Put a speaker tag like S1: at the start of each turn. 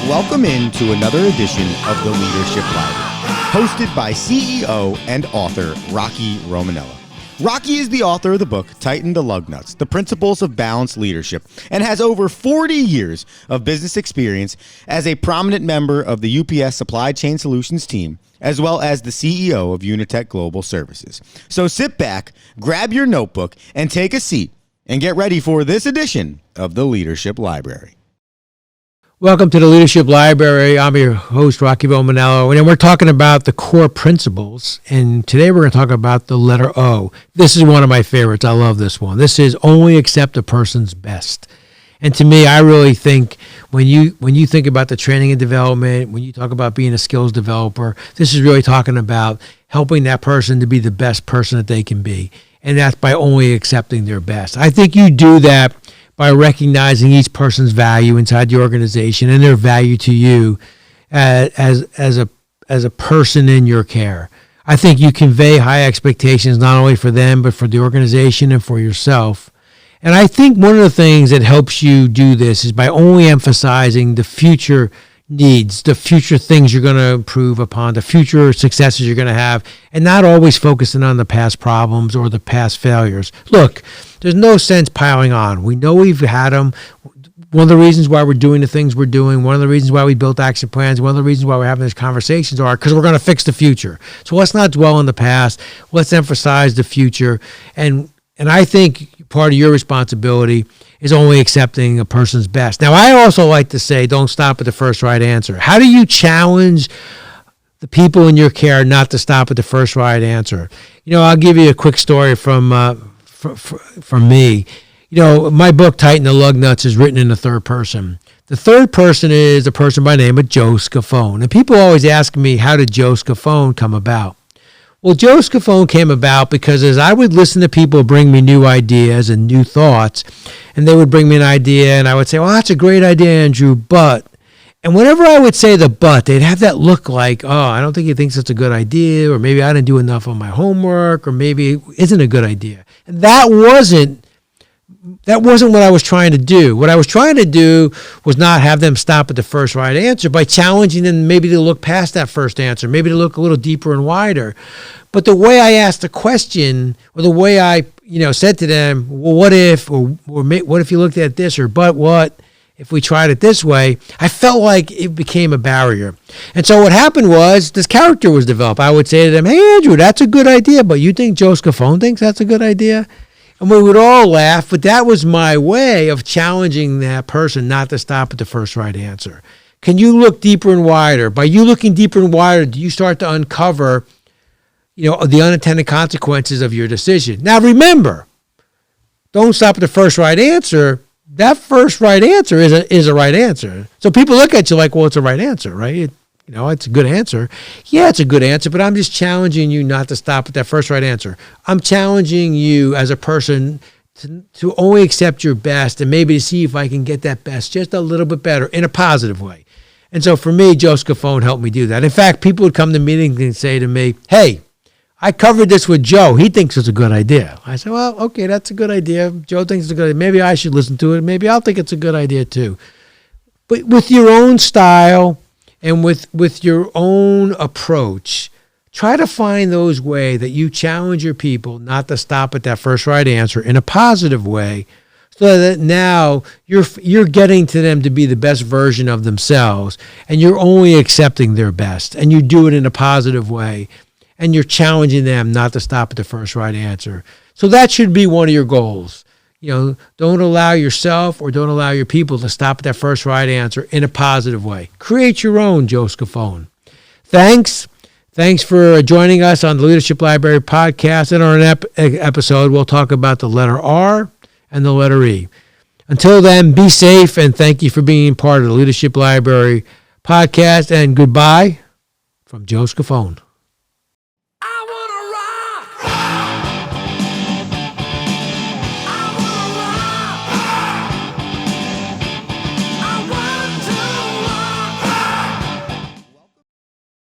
S1: Welcome into another edition of the Leadership Library, hosted by CEO and author Rocky Romanella. Rocky is the author of the book Tighten the Lug Nuts, The Principles of Balanced Leadership, and has over 40 years of business experience as a prominent member of the UPS Supply Chain Solutions team, as well as the CEO of Unitech Global Services. So sit back, grab your notebook, and take a seat, and get ready for this edition of the Leadership Library.
S2: Welcome to the Leadership Library. I'm your host, Rocky Romanella, and we're talking about the core principles, and today we're going to talk about the letter O. This is one of my favorites. I love this one. This is only accept a person's best. And to me, I really think when you think about the training and development, when you talk about being a skills developer, this is really talking about helping that person to be the best person that they can be, and that's by only accepting their best. I think you do that by recognizing each person's value inside the organization and their value to you as a person in your care. I think you convey high expectations not only for them, but for the organization and for yourself. And I think one of the things that helps you do this is by only emphasizing the future needs, the future things you're going to improve upon, the future successes you're going to have, and not always focusing on the past problems or the past failures. Look, there's no sense piling on. We know we've had them. One of the reasons why we're doing the things we're doing, one of the reasons why we built action plans, one of the reasons why we're having these conversations are because we're going to fix the future. So let's not dwell on the past. Let's emphasize the future. And I think part of your responsibility is only accepting a person's best. Now, I also like to say, don't stop at the first right answer. How do you challenge the people in your care not to stop at the first right answer? You know, I'll give you a quick story from me. You know, my book, Tighten the Lug Nuts, is written in the third person. The third person is a person by the name of Joe Scafone. And people always ask me, how did Joe Scafone come about? Well, Joe Scafone came about because as I would listen to people bring me new ideas and new thoughts, and they would bring me an idea, and I would say, well, that's a great idea, Andrew, but... And whenever I would say the but, they'd have that look like, oh, I don't think he thinks it's a good idea, or maybe I didn't do enough on my homework, or maybe it isn't a good idea. And that wasn't what I was trying to do. What I was trying to do was not have them stop at the first right answer by challenging them maybe to look past that first answer, maybe to look a little deeper and wider. But the way I asked the question, or the way I said to them, well, what if, or what if you looked at this, or but what if we tried it this way, I felt like it became a barrier. And so what happened was this character was developed. I would say to them, hey, Andrew, that's a good idea, but you think Joe Scafone thinks that's a good idea? And we would all laugh, but that was my way of challenging that person not to stop at the first right answer. Can you look deeper and wider? By you looking deeper and wider, do you start to uncover, the unintended consequences of your decision? Now remember, don't stop at the first right answer. That first right answer is a right answer. So people look at you like, well, it's a right answer, right? It's a good answer. Yeah, it's a good answer, but I'm just challenging you not to stop at that first right answer. I'm challenging you as a person to only accept your best and maybe to see if I can get that best just a little bit better in a positive way. And so for me, Joe Scafone helped me do that. In fact, people would come to meetings and say to me, hey, I covered this with Joe. He thinks it's a good idea. I said, well, okay, that's a good idea. Joe thinks it's a good idea. Maybe I should listen to it. Maybe I'll think it's a good idea too. But with your own style and with your own approach, try to find those ways that you challenge your people not to stop at that first right answer in a positive way, so that now you're getting to them to be the best version of themselves, and you're only accepting their best, and you do it in a positive way. And you're challenging them not to stop at the first right answer. So that should be one of your goals. Don't allow yourself or don't allow your people to stop at that first right answer in a positive way. Create your own, Joe Scafone. Thanks. Thanks for joining us on the Leadership Library podcast. In our episode, we'll talk about the letter R and the letter E. Until then, be safe, and thank you for being part of the Leadership Library podcast. And goodbye from Joe Scafone.